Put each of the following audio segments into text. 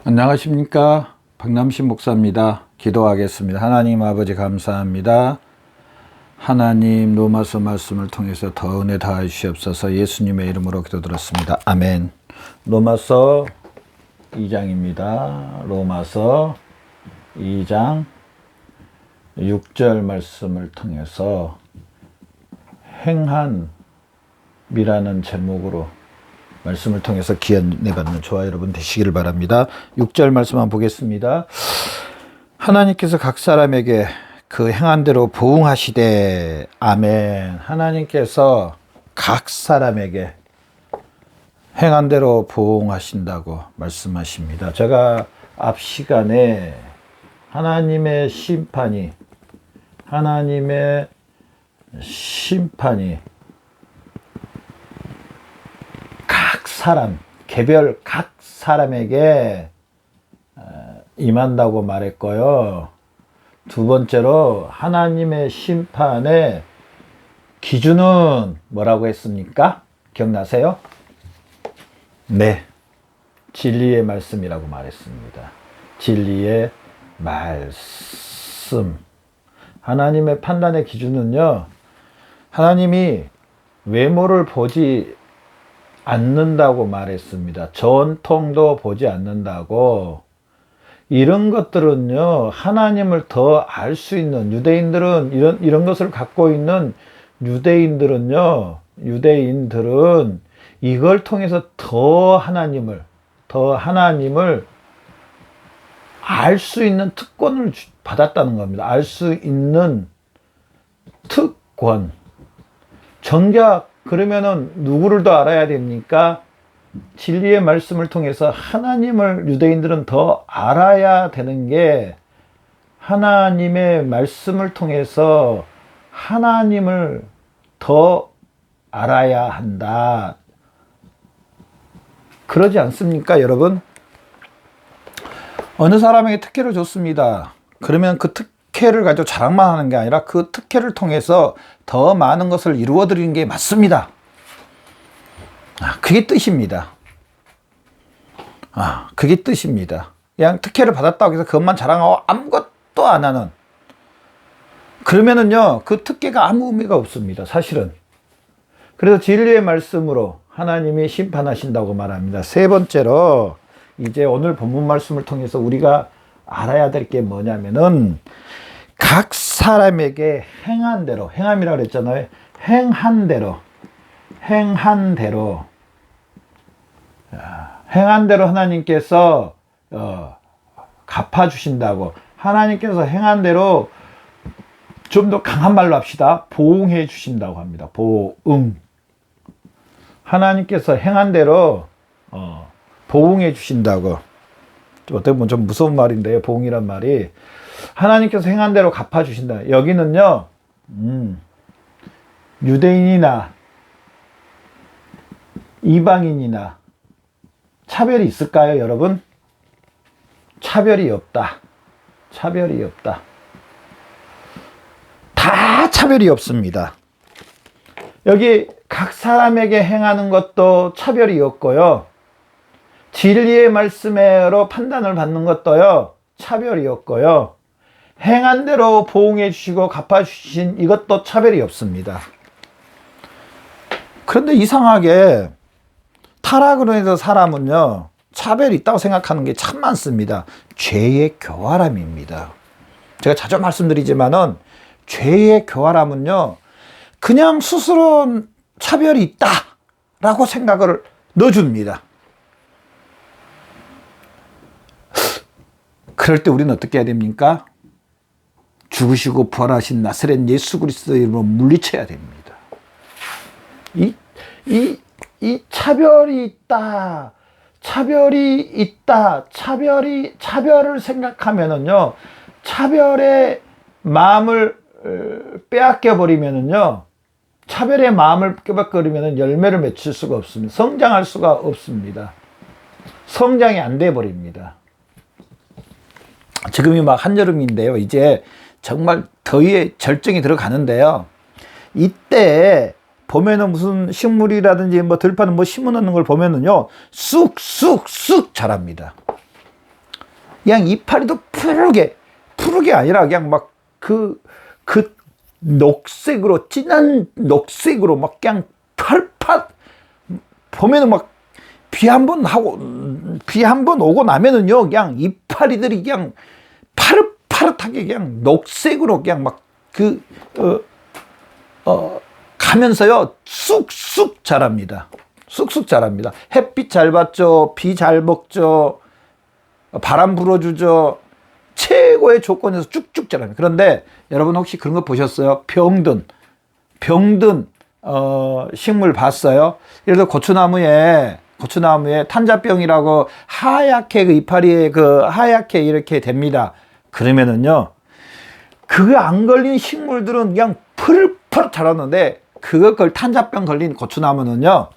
안녕하십니까, 박남신 목사입니다. 기도하겠습니다. 하나님 아버지 감사합니다. 하나님 로마서 말씀을 통해서 더 은혜 다해 주시옵소서. 예수님의 이름으로 기도드렸습니다. 아멘. 로마서 2장입니다. 로마서 2장 6절 말씀을 통해서 행함이라는 제목으로 말씀을 통해서 기원해 받는 저와 여러분 되시기를 바랍니다. 6절 말씀 한번 보겠습니다. 하나님께서 각 사람에게 그 행한 대로 보응하시되. 아멘. 하나님께서 각 사람에게 행한 대로 보응하신다고 말씀하십니다. 제가 앞 시간에 하나님의 심판이 각 사람, 개별 각 사람에게 임한다고 말했고요. 두 번째로 하나님의 심판의 기준은 뭐라고 했습니까? 기억나세요? 네, 진리의 말씀이라고 말했습니다. 진리의 말씀. 하나님의 판단의 기준은요, 하나님이 외모를 보지 않는다고 말했습니다. 전통도 보지 않는다고. 이런 것들은요, 하나님을 더 알 수 있는, 유대인들은 이런 것을 갖고 있는 유대인들은 이걸 통해서 더 하나님을 알 수 있는 특권을 받았다는 겁니다. 알 수 있는 특권. 정작 그러면은 누구를 더 알아야 됩니까? 진리의 말씀을 통해서 하나님을 유대인들은 더 알아야 되는 게, 하나님의 말씀을 통해서 하나님을 더 알아야 한다. 그러지 않습니까, 여러분? 어느 사람에게 특혜를 줬습니다. 그러면 그 특혜를 가지고 자랑만 하는 게 아니라 그 특혜를 통해서 더 많은 것을 이루어 드리는 게 맞습니다. 그게 뜻입니다. 그게 뜻입니다. 그냥 특혜를 받았다고 해서 그것만 자랑하고 아무것도 안 하는, 그러면은요, 그 특혜가 아무 의미가 없습니다, 사실은. 그래서 진리의 말씀으로 하나님이 심판하신다고 말합니다. 세 번째로, 이제 오늘 본문 말씀을 통해서 우리가 알아야 될 게 뭐냐면은, 각 사람에게 행한 대로, 행함이라고 그랬잖아요. 행한 대로 하나님께서 갚아주신다고. 하나님께서 행한 대로, 좀 더 강한 말로 합시다, 보응해 주신다고 합니다. 보응. 하나님께서 행한 대로 보응해 주신다고. 어떻게 보면 좀 무서운 말인데요, 보응이란 말이. 하나님께서 행한 대로 갚아주신다. 여기는요, 유대인이나 이방인이나 차별이 있을까요, 여러분? 차별이 없다. 다 차별이 없습니다. 여기 각 사람에게 행하는 것도 차별이 없고요. 진리의 말씀으로 판단을 받는 것도요, 차별이 없고요. 행한 대로 보응해 주시고 갚아주신 이것도 차별이 없습니다. 그런데 이상하게 타락으로 해서 사람은요, 차별이 있다고 생각하는 게 참 많습니다. 죄의 교활함입니다. 제가 자주 말씀드리지만은, 죄의 교활함은요, 그냥 스스로 차별이 있다라고 생각을 넣어줍니다. 그럴 때 우리는 어떻게 해야 됩니까? 죽으시고 부활하신 나사렛 예수 그리스도의 이름으로 물리쳐야 됩니다. 이 차별이 있다. 차별을 생각하면은요, 차별의 마음을 빼앗겨 버리면은요, 차별의 마음을 빼앗겨버리면은 열매를 맺을 수가 없습니다. 성장할 수가 없습니다. 성장이 안 돼 버립니다. 지금이 막 한여름인데요, 이제 정말 더위의 절정이 들어가는데요, 이때 보면은 무슨 식물이라든지 뭐 들판에 뭐 심어놓는 걸 보면은요, 쑥쑥쑥 자랍니다. 그냥 이파리도 푸르게 아니라 그냥 막 그 녹색으로, 진한 녹색으로 막 그냥 펄펄, 보면은 막 비 한 번 오고 나면은요, 그냥 이파리들이 그냥 파릇파릇하게 그냥 녹색으로 그냥 막 가면서요, 쑥쑥 자랍니다. 쑥쑥 자랍니다. 햇빛 잘 받죠, 비 잘 먹죠, 바람 불어주죠. 최고의 조건에서 쭉쭉 자랍니다. 그런데 여러분 혹시 그런 거 보셨어요? 병든 식물 봤어요? 예를 들어 고추나무에 탄자병이라고 하얗게 그 이파리에 하얗게 이렇게 됩니다. 그러면은요, 그거 안 걸린 식물들은 그냥 펄펄 자랐는데, 그걸 탄자병 걸린 고추나무는요,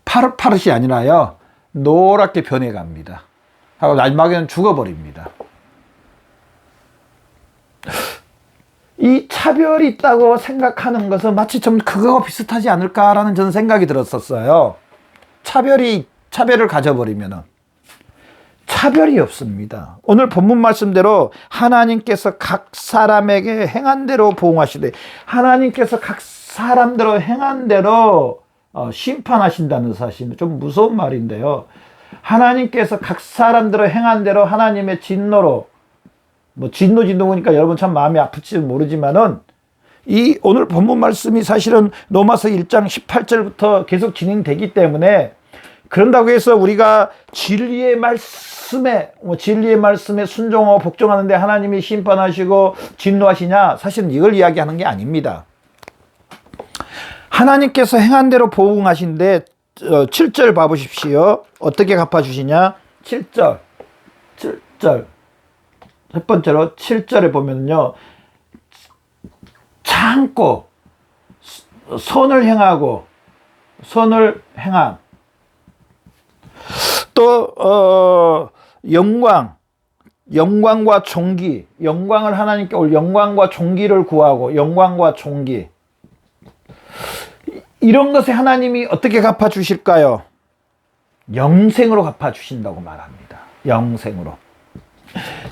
파릇파릇이 아니라요, 노랗게 변해갑니다. 하고 마지막에는 죽어버립니다. 이 차별이 있다고 생각하는 것은 마치 좀 그거와 비슷하지 않을까라는 저는 생각이 들었었어요. 차별을 가져버리면은 차별이 없습니다. 오늘 본문 말씀대로 하나님께서 각 사람에게 행한 대로 보응하시되, 하나님께서 각 사람대로 행한 대로 심판하신다는 사실, 좀 무서운 말인데요. 하나님께서 각 사람대로 행한 대로 하나님의 진노로, 진노 보니까 여러분 참 마음이 아플지 모르지만은, 이 오늘 본문 말씀이 사실은 로마서 1장 18절부터 계속 진행되기 때문에, 그런다고 해서 우리가 진리의 말씀에 순종하고 복종하는데 하나님이 심판하시고 진노하시냐? 사실은 이걸 이야기하는 게 아닙니다. 하나님께서 행한 대로 보응하신데, 7절 봐보십시오. 어떻게 갚아주시냐? 7절. 첫 번째로 7절에 보면요, 참고 선을 행함, 또 영광과 존귀, 영광을 하나님께 올 영광과 존귀를 구하고, 영광과 존귀, 이런 것에 하나님이 어떻게 갚아주실까요? 영생으로 갚아주신다고 말합니다. 영생으로.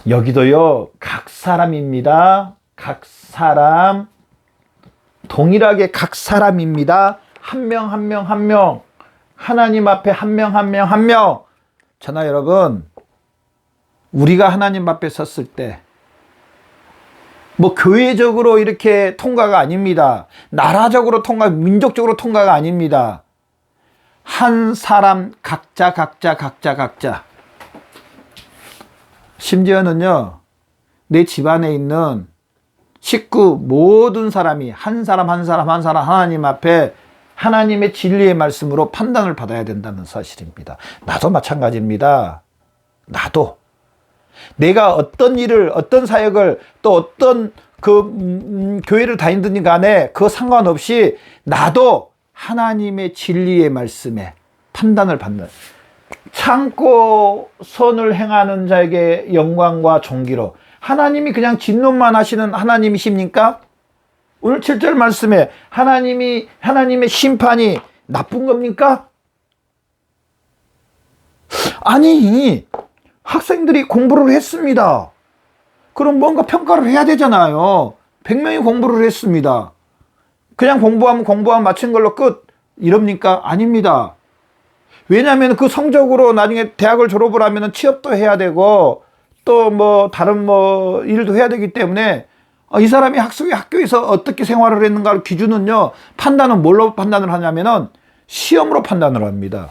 여기도요, 각 사람입니다. 각 사람, 동일하게 각 사람입니다. 한 명 한 명, 하나님 앞에 한 명 한 명. 저나 여러분, 우리가 하나님 앞에 섰을 때, 교회적으로 이렇게 통과가 아닙니다. 나라적으로 민족적으로 통과가 아닙니다. 한 사람 각자. 심지어는요, 내 집안에 있는 식구 모든 사람이 한 사람 하나님 앞에 하나님의 진리의 말씀으로 판단을 받아야 된다는 사실입니다. 나도 마찬가지입니다. 나도. 내가 어떤 일을, 어떤 사역을, 또 어떤 교회를 다니든 간에 그거 상관없이 나도 하나님의 진리의 말씀에 판단을 받는, 참고 선을 행하는 자에게 영광과 존귀로. 하나님이 그냥 진노만 하시는 하나님이십니까? 오늘 7절 말씀에 하나님의 심판이 나쁜 겁니까? 아니, 학생들이 공부를 했습니다. 그럼 뭔가 평가를 해야 되잖아요. 100명이 공부를 했습니다. 그냥 공부하면 마친 걸로 끝, 이럽니까? 아닙니다. 왜냐하면 그 성적으로 나중에 대학을 졸업을 하면 취업도 해야 되고, 또 다른 일도 해야 되기 때문에, 이 사람이 학교에서 어떻게 생활을 했는가 기준은요, 판단은 뭘로 판단을 하냐면은 시험으로 판단을 합니다.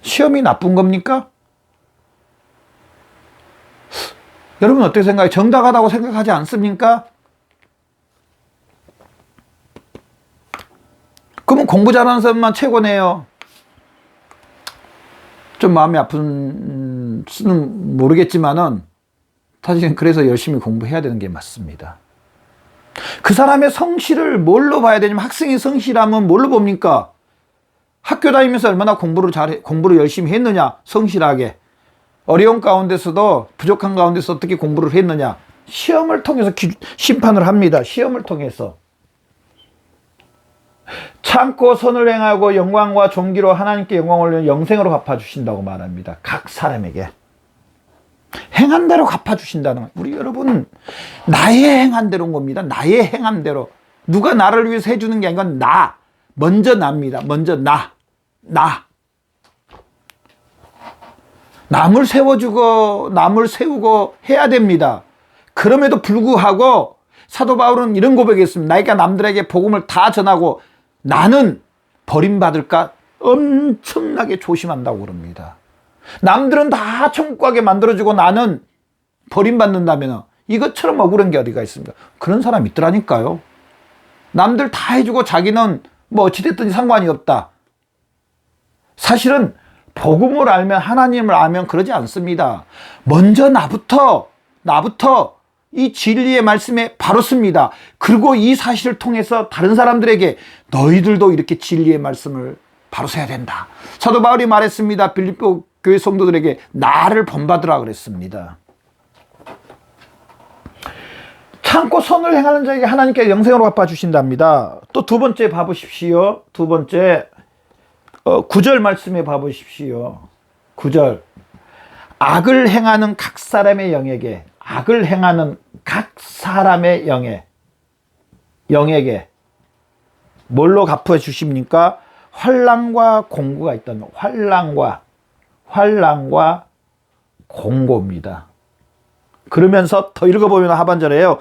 시험이 나쁜 겁니까? 여러분 어떻게 생각해요? 정당하다고 생각하지 않습니까? 그러면 공부 잘하는 사람만 최고네요. 좀 마음이 아픈 수는 모르겠지만은 사실은 그래서 열심히 공부해야 되는 게 맞습니다. 그 사람의 성실을 뭘로 봐야 되냐면, 학생이 성실하면 뭘로 봅니까? 학교 다니면서 얼마나 공부를 열심히 했느냐, 성실하게. 어려운 가운데서도, 부족한 가운데서 어떻게 공부를 했느냐, 시험을 통해서 심판을 합니다. 시험을 통해서. 참고 선을 행하고 영광과 존귀로 하나님께 영광을 올리는 영생으로 갚아주신다고 말합니다. 각 사람에게. 행한 대로 갚아주신다는, 우리 여러분, 나의 행한 대로인 겁니다. 나의 행한 대로. 누가 나를 위해서 해주는 게 아니라 나. 먼저 납니다. 먼저 나. 남을 세워주고 남을 세우고 해야 됩니다. 그럼에도 불구하고 사도 바울은 이런 고백했습니다. 나이가 남들에게 복음을 다 전하고 나는 버림받을까 엄청나게 조심한다고 그럽니다. 남들은 다 천국 가게 만들어주고 나는 버림받는다면 이것처럼 억울한 게 어디가 있습니까? 그런 사람 있더라니까요. 남들 다 해주고 자기는 뭐 어찌됐든지 상관이 없다. 사실은 복음을 알면, 하나님을 알면 그러지 않습니다. 먼저 나부터 이 진리의 말씀에 바로 씁니다. 그리고 이 사실을 통해서 다른 사람들에게 너희들도 이렇게 진리의 말씀을 바로 써야 된다. 사도 바울이 말했습니다. 빌립보 교회 성도들에게 나를 본받으라 그랬습니다. 참고 선을 행하는 자에게 하나님께 영생으로 갚아주신답니다. 또 두 번째 봐보십시오. 두 번째 9절 말씀에 봐보십시오. 9절. 악을 행하는 각 사람의 영에게, 악을 행하는 각 사람의 영에게 뭘로 갚아 주십니까? 환난과 공고가 있다는, 환난과 공고입니다. 그러면서 더 읽어보면 하반절에요.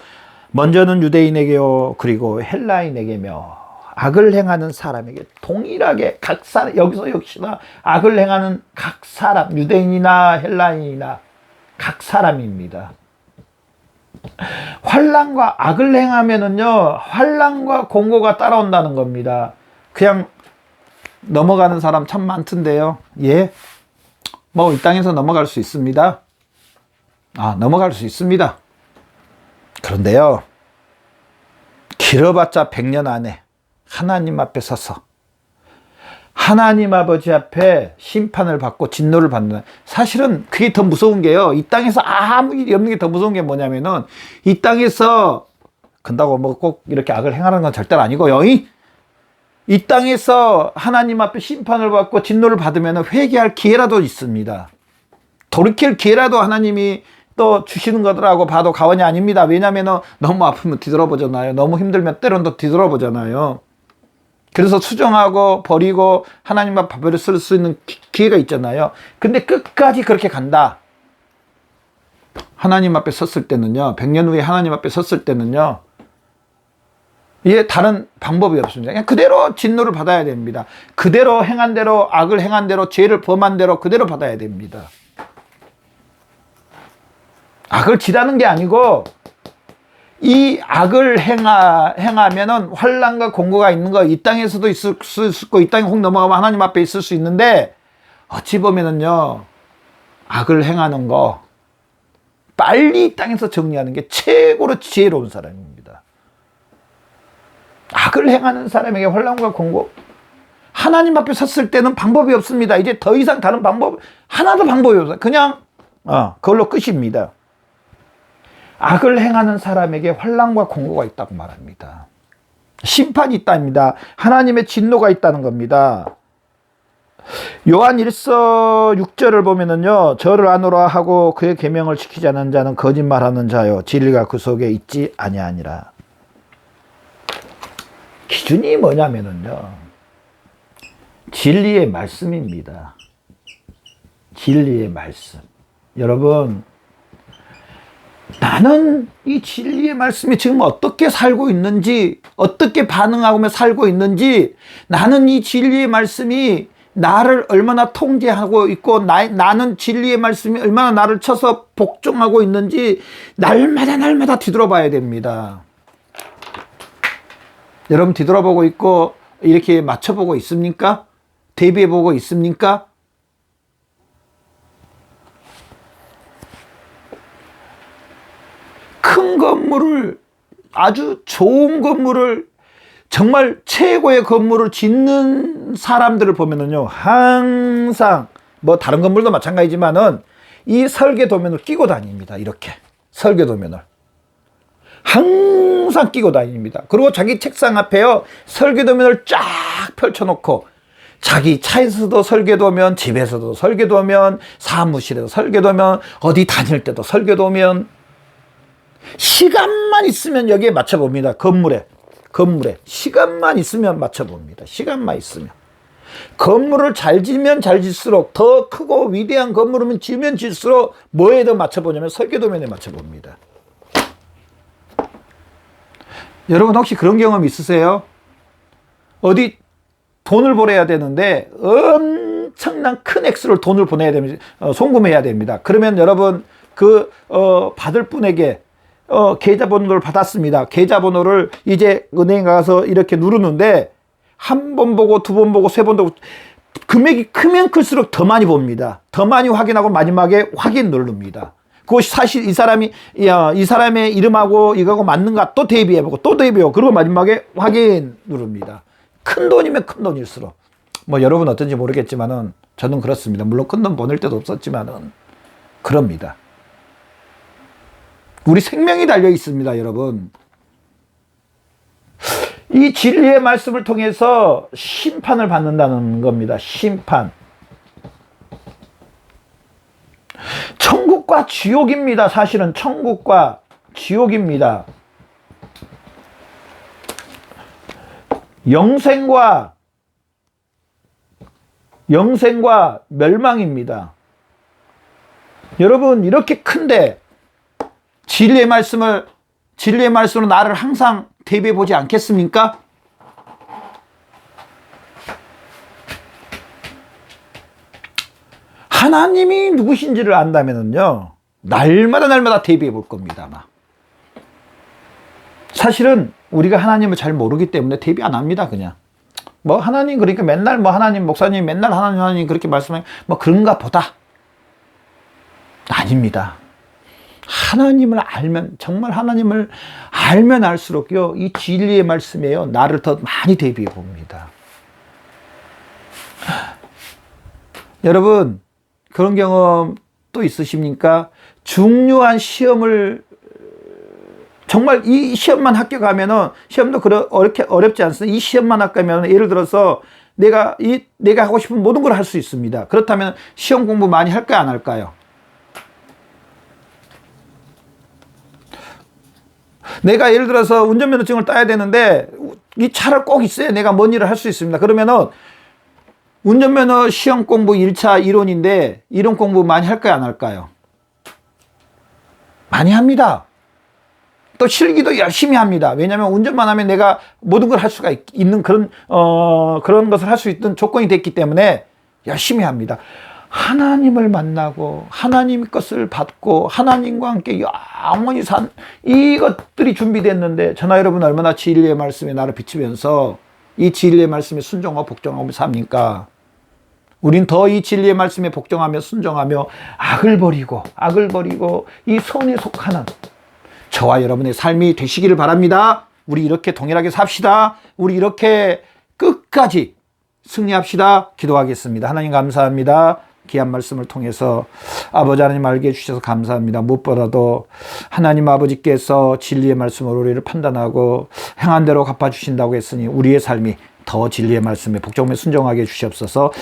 먼저는 유대인에게요, 그리고 헬라인에게며 악을 행하는 사람에게 동일하게 각 사람, 여기서 역시나 악을 행하는 각 사람, 유대인이나 헬라인이나 각 사람입니다. 환난과 악을 행하면은요, 환난과 공고가 따라온다는 겁니다. 그냥 넘어가는 사람 참 많던데요. 예, 뭐 이 땅에서 넘어갈 수 있습니다. 넘어갈 수 있습니다. 그런데요, 길어봤자 100년 안에 하나님 앞에 서서 하나님 아버지 앞에 심판을 받고 진노를 받는, 사실은 그게 더 무서운 게요, 이 땅에서 아무 일이 없는 게 더 무서운 게 뭐냐면은, 이 땅에서 근다고 뭐 꼭 이렇게 악을 행하는 건 절대 아니고요. 이 땅에서 하나님 앞에 심판을 받고 진노를 받으면 회개할 기회라도 있습니다. 돌이킬 기회라도 하나님이 또 주시는 거더라고 봐도 과언이 아닙니다. 왜냐하면 너무 아프면 뒤돌아보잖아요. 너무 힘들면 때론 또 뒤돌아보잖아요. 그래서 수정하고 버리고 하나님 앞에 밥을 쓸 수 있는 기회가 있잖아요. 근데 끝까지 그렇게 간다. 하나님 앞에 섰을 때는요, 100년 후에 하나님 앞에 섰을 때는요, 이게 다른 방법이 없습니다. 그냥 그대로 진노를 받아야 됩니다. 그대로 행한 대로, 악을 행한 대로, 죄를 범한 대로 그대로 받아야 됩니다. 악을 지라는 게 아니고, 이 악을 행하면은 환난과 공고가 있는 거, 이 땅에서도 있을 수 있고, 이 땅에 혹 넘어가면 하나님 앞에 있을 수 있는데, 어찌 보면은요, 악을 행하는 거 빨리 이 땅에서 정리하는 게 최고로 지혜로운 사람입니다. 악을 행하는 사람에게 환난과 공고, 하나님 앞에 섰을 때는 방법이 없습니다. 이제 더 이상 다른 방법, 하나도 방법이 없어요. 그냥 그걸로 끝입니다. 악을 행하는 사람에게 환난과 공고가 있다고 말합니다. 심판이 있답니다. 하나님의 진노가 있다는 겁니다. 요한 1서 6절을 보면은요, 저를 아노라 하고 그의 계명을 지키지 않는 자는 거짓말하는 자요, 진리가 그 속에 있지 아니하니라. 기준이 뭐냐면은요, 진리의 말씀입니다. 진리의 말씀. 여러분, 나는 이 진리의 말씀이 지금 어떻게 살고 있는지, 어떻게 반응하며 살고 있는지, 나는 이 진리의 말씀이 나를 얼마나 통제하고 있고, 나는 진리의 말씀이 얼마나 나를 쳐서 복종하고 있는지 날마다 뒤돌아봐야 됩니다. 여러분 뒤돌아보고 있고 이렇게 맞춰보고 있습니까? 대비해보고 있습니까? 큰 건물을, 아주 좋은 건물을, 정말 최고의 건물을 짓는 사람들을 보면은요, 항상 뭐 다른 건물도 마찬가지지만은 이 설계도면을 끼고 다닙니다. 이렇게 설계도면을 항상 끼고 다닙니다. 그리고 자기 책상 앞에요, 설계도면을 쫙 펼쳐놓고 자기 차에서도 설교도면, 집에서도 설교도면, 사무실에서 설교도면, 어디 다닐 때도 설교도면, 시간만 있으면 여기에 맞춰봅니다. 건물에 시간만 있으면 맞춰봅니다. 시간만 있으면. 건물을 잘 지면 잘 질수록, 더 크고 위대한 건물을 지면 질수록 뭐에 더 맞춰보냐면 설교도면에 맞춰봅니다. 여러분 혹시 그런 경험 있으세요? 어디 돈을 보내야 되는데 엄청난 큰 액수를 돈을 보내야 됩니다. 송금해야 됩니다. 그러면 여러분 받을 분에게 계좌번호를 받았습니다. 계좌번호를 이제 은행에 가서 이렇게 누르는데 한 번 보고 두 번 보고 세 번 보고 금액이 크면 클수록 더 많이 봅니다. 더 많이 확인하고 마지막에 확인 누릅니다. 그것이 사실 이 사람의 이름하고 이거하고 맞는가 또 대비해보고 또 대비해보고 그리고 마지막에 확인 누릅니다. 큰 돈이면 큰 돈일수록 여러분 어떤지 모르겠지만은 저는 그렇습니다. 물론 큰 돈 보낼 때도 없었지만은 그럽니다. 우리 생명이 달려 있습니다, 여러분. 이 진리의 말씀을 통해서 심판을 받는다는 겁니다. 심판. 천국과 지옥입니다. 사실은 천국과 지옥입니다. 영생과 멸망입니다. 여러분 이렇게 큰데 진리의 말씀으로 나를 항상 대비해 보지 않겠습니까? 하나님이 누구신지를 안다면은요, 날마다 대비해 볼 겁니다, 아마. 사실은 우리가 하나님을 잘 모르기 때문에 대비 안 합니다, 그냥. 하나님, 그러니까 맨날 하나님, 목사님 맨날 하나님 그렇게 말씀하면 그런가 보다. 아닙니다. 하나님을 알면, 정말 하나님을 알면 알수록요, 이 진리의 말씀에요, 나를 더 많이 대비해 봅니다. 여러분, 그런 경험 또 있으십니까? 중요한 시험을, 정말 이 시험만 합격하면은, 시험도 그렇게 어렵지 않습니다. 이 시험만 합격하면, 예를 들어서, 내가 하고 싶은 모든 걸 할 수 있습니다. 그렇다면, 시험 공부 많이 할까요, 안 할까요? 내가 예를 들어서 운전면허증을 따야 되는데 이 차를 꼭 있어야 내가 뭔 일을 할 수 있습니다. 그러면은 운전면허 시험 공부 1차 이론인데 이론 공부 많이 할까요, 안 할까요? 많이 합니다. 또 실기도 열심히 합니다. 왜냐하면 운전만 하면 내가 모든 걸 할 수가 있는 그런 것을 할 수 있는 조건이 됐기 때문에 열심히 합니다. 하나님을 만나고 하나님 것을 받고 하나님과 함께 영원히 산 이것들이 준비됐는데 저나 여러분 얼마나 진리의 말씀에 나를 비추면서 이 진리의 말씀에 순종하고 복종하며 삽니까? 우린 더 이 진리의 말씀에 복종하며 순종하며 악을 버리고 이 선에 속하는 저와 여러분의 삶이 되시기를 바랍니다. 우리 이렇게 동일하게 삽시다. 우리 이렇게 끝까지 승리합시다. 기도하겠습니다. 하나님 감사합니다. 귀한 말씀을 통해서 아버지 하나님 알게 해주셔서 감사합니다. 무엇보다도 하나님 아버지께서 진리의 말씀으로 우리를 판단하고 행한 대로 갚아주신다고 했으니 우리의 삶이 더 진리의 말씀에 복종하며 순종하게 해주시옵소서.